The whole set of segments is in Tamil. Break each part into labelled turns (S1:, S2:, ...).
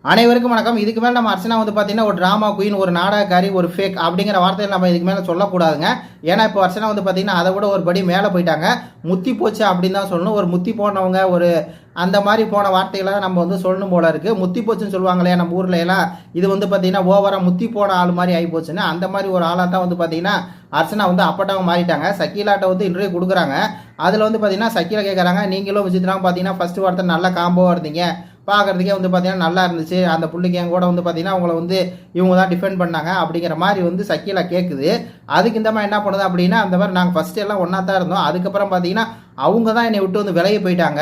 S1: அனைவருக்கும் வணக்கம். இதுக்கு மேலே நம்ம அர்ச்சனா வந்து பார்த்தீங்கன்னா ஒரு ட்ராமா குயின், ஒரு நாடகக்காரி, ஒரு ஃபேக் அப்படிங்கிற வார்த்தையை நம்ம இதுக்கு மேலே சொல்லக்கூடாதுங்க. ஏன்னா இப்போ அர்ச்சனா வந்து பார்த்தீங்கன்னா அதை விட ஒரு படி மேலே போயிட்டாங்க. முத்தி போச்சு அப்படின்னு தான் சொல்லணும். ஒரு முத்தி போனவங்க, ஒரு அந்த மாதிரி போன வார்த்தைகளை நம்ம வந்து சொல்லணும் போல இருக்குது. முத்தி போச்சுன்னு சொல்லுவாங்களே நம்ம ஊரில் எல்லாம், இது வந்து பார்த்தீங்கன்னா ஓவராக முத்தி போன ஆள் மாதிரி ஆகி போச்சுன்னு அந்த மாதிரி ஒரு ஆளாக தான் வந்து பார்த்தீங்கன்னா அர்ச்சனா வந்து அப்பட்டாக மாறிட்டாங்க. சக்கீலாட்ட வந்து இன்டர்வியூ கொடுக்குறாங்க. அதில் வந்து பார்த்தீங்கன்னா சக்கீலா கேட்குறாங்க, நீங்களும் விசித்ராவும் பார்த்தீங்கன்னா ஃபஸ்ட்டு வார்த்தை நல்ல காம்போவாக இருந்தீங்க, பார்க்குறதுக்கே வந்து பார்த்தீங்கன்னா நல்லா இருந்துச்சு, அந்த பிள்ளைக்கு என் கூட வந்து பார்த்தீங்கன்னா அவங்கள வந்து இவங்க தான் டிஃபெண்ட் பண்ணாங்க அப்படிங்கிற மாதிரி வந்து சக்கீலா கேட்குது. அதுக்கு இந்த மாதிரி என்ன பண்ணுது அப்படின்னா, அந்த மாதிரி நாங்கள் ஃபஸ்ட்டு எல்லாம் ஒன்றா தான் இருந்தோம், அதுக்கப்புறம் பார்த்தீங்கன்னா அவங்க தான் என்னை விட்டு வந்து விலகி போயிட்டாங்க.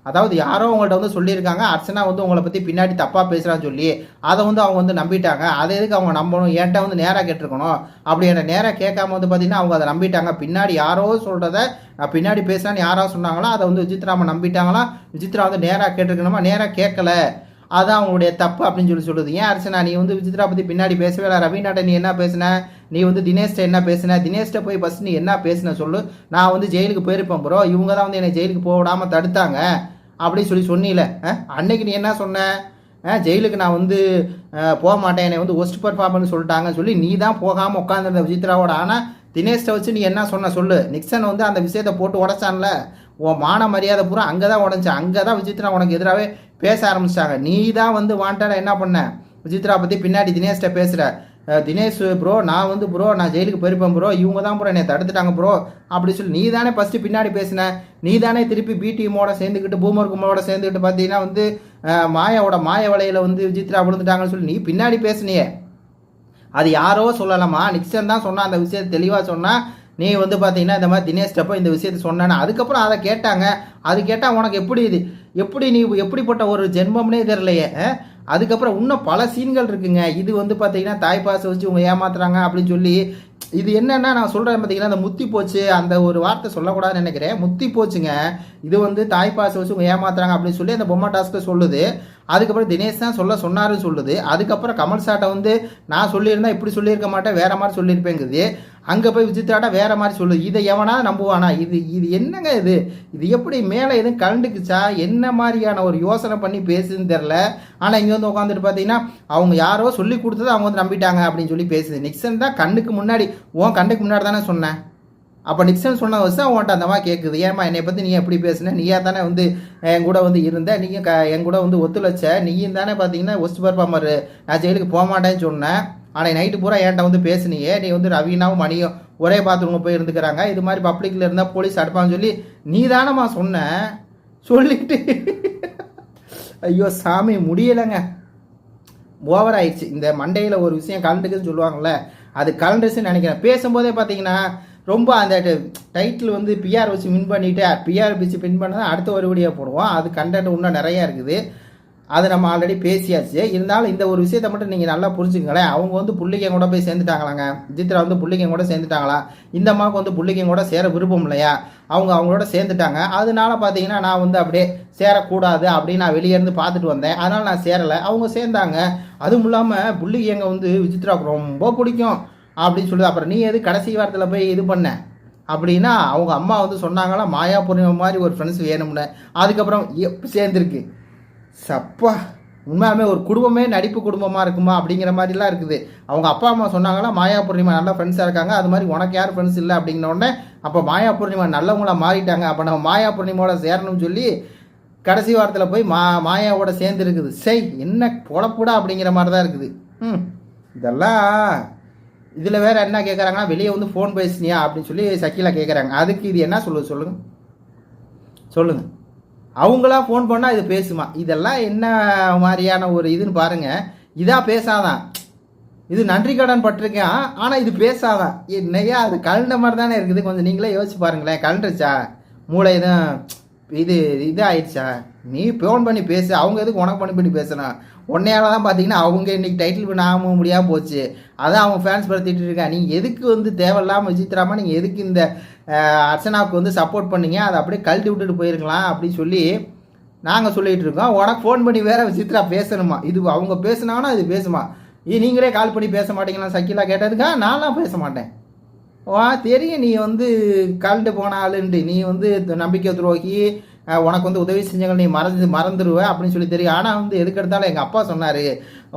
S1: அதாவது யாரோ அவங்கள்ட்ட வந்து சொல்லியிருக்காங்க அர்ச்சனா வந்து உங்களை பற்றி பின்னாடி தப்பாக பேசுகிறான்னு சொல்லி, அதை வந்து அவங்க வந்து நம்பிட்டாங்க. அதை எதுக்கு அவங்க நம்பணும், என்கிட்ட வந்து நேராக கேட்டிருக்கணும். அப்படி என்னை நேராக கேட்காம வந்து பார்த்தீங்கன்னா அவங்க அதை நம்பிட்டாங்க. பின்னாடி யாரோ சொல்கிறத நான் பின்னாடி பேசுகிறான்னு யாரோ சொன்னாங்களோ அதை வந்து விசித்ராம நம்பிட்டாங்களா. விசித்ரா வந்து நேராக கேட்டிருக்கணுமா, நேராக கேட்கல, அதான் அவங்களுடைய தப்பு அப்படின்னு சொல்லுது. ஏன் அர்ச்சனா நீ வந்து விசித்ரா பற்றி பின்னாடி பேசவே இல்லை, ரவீனாட்ட நீ என்ன பேசின, நீ வந்து தினேஷ்ட என்ன பேசின, தினேஷ்ட போய் ஃபஸ்ட் நீ என்ன பேசின சொல்லு, நான் வந்து ஜெயிலுக்கு போயிருப்பேன் ப்ரோ, இவங்க தான் வந்து என்னை ஜெயிலுக்கு போக விடாமல் தடுத்தாங்க அப்படின்னு சொன்னீல. அன்னைக்கு நீ என்ன சொன்ன, ஜெயிலுக்கு நான் வந்து போக மாட்டேன், என்னை வந்து ஒஸ்ட் பர்ஃபார்மன்ஸ் சொல்லிட்டாங்கன்னு சொல்லி நீ தான் போகாமல் உட்காந்துருந்த விசித்ராவோட. ஆனால் தினேஷ்ட வச்சு நீ என்ன சொல்லு. நிக்சன் வந்து அந்த விஷயத்தை போட்டு உடச்சான்ல, உன் மான மரியாதை பூரா அங்கே தான் உடஞ்சி, அங்கே தான் விசித்ரா உனக்கு எதிராகவே பேச ஆரம்பிச்சிட்டாங்க. நீ தான் வந்து வாண்டடா என்ன பண்ண, விசித்ரா பற்றி பின்னாடி தினேஷ்ட பேசுகிற, தினேஷ் ப்ரோ நான் வந்து ப்ரோ நான் ஜெயிலுக்கு போயிருப்பேன் ப்ரோ, இவங்க தான் ப்ரோ என்னை தடுத்துட்டாங்க ப்ரோ அப்படி சொல்லி நீ தானே ஃபஸ்ட்டு பின்னாடி பேசின. நீ தானே திருப்பி பிடிஎம்மோட சேர்ந்துக்கிட்டு பூமர் கும்பலோட சேர்ந்துக்கிட்டு பார்த்தீங்கன்னா வந்து மாயாவோட மாய வலையில் வந்து விசித்ரா விழுந்துட்டாங்கன்னு சொல்லி நீ பின்னாடி பேசினியே. அது யாரோ சொல்லலாமா, நிக்சன் தான் சொன்னால் அந்த விஷயத்தை தெளிவாக சொன்னால், நீ வந்து பார்த்தீங்கன்னா இந்த மாதிரி தினேஷ்டப்போ இந்த விஷயத்தை சொன்னேன்னா அதுக்கப்புறம் அதை கேட்டாங்க. அது கேட்டால் உனக்கு எப்படி நீ எப்படிப்பட்ட ஒரு ஜென்மம்னே தெரியலையே. அதுக்கப்புறம் இன்னும் பல சீன்கள் இருக்குங்க. இது வந்து பார்த்தீங்கன்னா தாய்ப்பாசை வச்சு இவங்க ஏமாத்துறாங்க அப்படின்னு சொல்லி, இது என்னன்னா நான் சொல்கிறேன் பார்த்தீங்கன்னா அந்த முத்தி போச்சு அந்த ஒரு வார்த்தை சொல்லக்கூடாதுன்னு நினைக்கிறேன். முத்தி போச்சுங்க. இது வந்து தாய்ப்பாசை வச்சு இவங்க ஏமாத்துறாங்க அப்படின்னு சொல்லி அந்த பொம்மை டாஸ்க்கு சொல்லுது. அதுக்கப்புறம் தினேஷ் தான் சொன்னாருன்னு சொல்லுது. அதுக்கப்புறம் கமல் சாட்டை வந்து நான் சொல்லியிருந்தா இப்படி சொல்லியிருக்க மாட்டேன், வேற மாதிரி சொல்லியிருப்பேங்குது. அங்கே போய் விசித்ராட்டா வேற மாதிரி சொல்லுது. இதை எவனா நம்புவானா? இது என்னங்க இது எப்படி மேலே எதுவும் கலண்டுக்குச்சா, என்ன மாதிரியான ஒரு யோசனை பண்ணி பேசுதுன்னு தெரில. ஆனால் இங்கே வந்து உட்காந்துட்டு பார்த்தீங்கன்னா அவங்க யாரோ சொல்லி கொடுத்தது அவங்க வந்து நம்பிட்டாங்க அப்படின்னு சொல்லி பேசுது. நிக்சன் தான் கண்ணுக்கு முன்னாடி, உன் கண்ணுக்கு முன்னாடி தானே சொன்னேன். அப்போ நிக்சன் சொன்ன வச்சு அவன்கிட்ட அந்த மாதிரி கேட்குது, ஏமா என்னை பற்றி நீ எப்படி பேசுன, நீயா தானே வந்து என் கூட வந்து இருந்த, நீங்கள் என் கூட வந்து ஒத்துழைச்ச, நீயும் தானே பார்த்தீங்கன்னா ஒஸ்ட் பர்ஃபார்மர், நான் ஜெயிலுக்கு போக மாட்டேன்னு சொன்னேன். ஆனால் நைட்டு பூரா என்கிட்ட வந்து பேசுனியே, நீ வந்து ரவீனாவும் மணியும் ஒரே பாத்ரூமில் போய் இருந்துக்கிறாங்க, இது மாதிரி பப்ளிக்கில் இருந்தால் போலீஸ் அனுப்பான்னு சொல்லி நீ தானம்மா சொன்ன சொல்லிட்டு ஐயோ சாமி முடியலைங்க. ஓவர் ஆயிடுச்சு. இந்த மண்டையில் ஒரு விஷயம் கலண்டுக்குன்னு சொல்லுவாங்கள்ல, அது கலண்டுச்சுன்னு நினைக்கிறேன். பேசும்போதே பார்த்தீங்கன்னா ரொம்ப அந்த டைட்டில் வந்து பிஆர் வச்சு வின் பண்ணிவிட்டு பிஆர் வச்சு வின் பண்ணதான் அடுத்த ஒரு வீடியோ போடுவோம். அது கண்டென்ட் இன்னும் நிறையா இருக்குது, அது நம்ம ஆல்ரெடி பேசியாச்சு. இருந்தாலும் இந்த ஒரு விஷயத்தை மட்டும் நீங்கள் நல்லா புரிஞ்சுங்களேன். அவங்க வந்து புள்ளிக்கையும் கூட போய் சேர்ந்துட்டாங்களாங்க. விசித்ரா வந்து புள்ளிக்கையும் கூட சேர்ந்துட்டாங்களா, இந்த அம்மாவுக்கு வந்து புள்ளிக்கையும் கூட சேர விருப்பம் இல்லையா, அவங்களோட சேர்ந்துட்டாங்க. அதனால பார்த்தீங்கன்னா நான் வந்து அப்படியே சேரக்கூடாது அப்படின்னு நான் வெளியே இருந்து பார்த்துட்டு வந்தேன், அதனால் நான் சேரலை, அவங்க சேர்ந்தாங்க. அதுவும் இல்லாமல் புள்ளிக்கையங்க வந்து விசித்ராவுக்கு ரொம்ப பிடிக்கும் அப்படின்னு சொல்லுது. அப்புறம் நீ எது கடைசி வாரத்தில் போய் இது பண்ண அப்படின்னா, அவங்க அம்மா வந்து சொன்னாங்களா மாயா பூர்ணிமா மாதிரி ஒரு ஃப்ரெண்ட்ஸ் வேணும்னு. அதுக்கப்புறம் சேர்ந்துருக்கு. சப்பா உண்மையாலுமே ஒரு குடும்பமே நடிப்பு குடும்பமாக இருக்குமா அப்படிங்கிற மாதிரிலாம் இருக்குது. அவங்க அப்பா அம்மா சொன்னாங்களா மாயா பூர்ணிமா நல்லா ஃப்ரெண்ட்ஸாக இருக்காங்க, அது மாதிரி உனக்கு யார் ஃப்ரெண்ட்ஸ் இல்லை அப்படிங்கிற உடனே அப்போ மாயா பூர்ணிமா நல்லவங்களா மாறிட்டாங்க, அப்போ நம்ம மாயா பூர்ணிமாவோட சேரணும்னு சொல்லி கடைசி வாரத்தில் போய் மாயாவோட சேர்ந்து இருக்குது. சரி என்ன பொழப்புடா அப்படிங்கிற மாதிரி தான் இருக்குது. இதெல்லாம் இதில் வேறு என்ன கேட்குறாங்கன்னா, வெளியே வந்து ஃபோன் பேசினியா அப்படின்னு சொல்லி சக்கீலா கேட்குறாங்க. அதுக்கு இது என்ன சொல்லுங்கள். அவங்களா ஃபோன் பண்ணால் இது பேசுமா? இதெல்லாம் என்ன மாதிரியான ஒரு இதுன்னு பாருங்கள். இதாக பேசாதான், இது நன்றி கடன் பட்டிருக்கேன், ஆனால் இது பேசாதான். என்னையா அது கலண்ட மாதிரி தானே இருக்குது. கொஞ்சம் நீங்களே யோசிச்சு பாருங்களேன். கலண்டுருச்சா மூளை எதுவும் இது ஆயிடுச்சா? நீ ஃபோன் பண்ணி பேசு, அவங்க எதுக்கு உனக்கு பண்ணி பேசணும்? உன்னையால தான் பார்த்தீங்கன்னா அவங்க இன்னைக்கு டைட்டில் பண்ண ஆக முடியாமல் போச்சு. அதான் அவங்க ஃபேன்ஸ் படுத்திட்டு இருக்கா. நீங்கள் எதுக்கு வந்து தேவையில்லாமல் விசித்ராமா நீங்கள் எதுக்கு இந்த அர்ச்சனாவுக்கு வந்து சப்போர்ட் பண்ணீங்க, அதை அப்படியே கழட்டி விட்டுட்டு போயிருக்கலாம் அப்படின்னு சொல்லி நாங்கள் சொல்லிகிட்டு இருக்கோம். உனக்கு ஃபோன் பண்ணி வேற விசித்ரா பேசணுமா? இது அவங்க பேசுனாங்கன்னா இது பேசுமா? நீங்களே கால் பண்ணி பேச மாட்டீங்களா சக்கீலா கேட்டதுக்கா? நான்லாம் பேச மாட்டேன். தெரியும் நீ வந்து கலண்டு போன ஆளுன்ட்டு, நீ வந்து நம்பிக்கை துரோகி, உனக்கு வந்து உதவி செஞ்சவங்க நீ மறந்துடுவ அப்படின்னு சொல்லி தெரியும். ஆனால் வந்து எதுக்கு எடுத்தாலும் எங்கள் அப்பா சொன்னார்,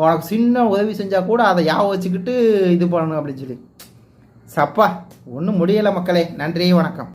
S1: உனக்கு சின்ன உதவி செஞ்சால் கூட அதை ஞாபகம் வச்சுக்கிட்டு இது பண்ணணும் அப்படின்னு சொல்லி. சப்பா ஒன்றும் முடியலை மக்களே. நன்றி, வணக்கம்.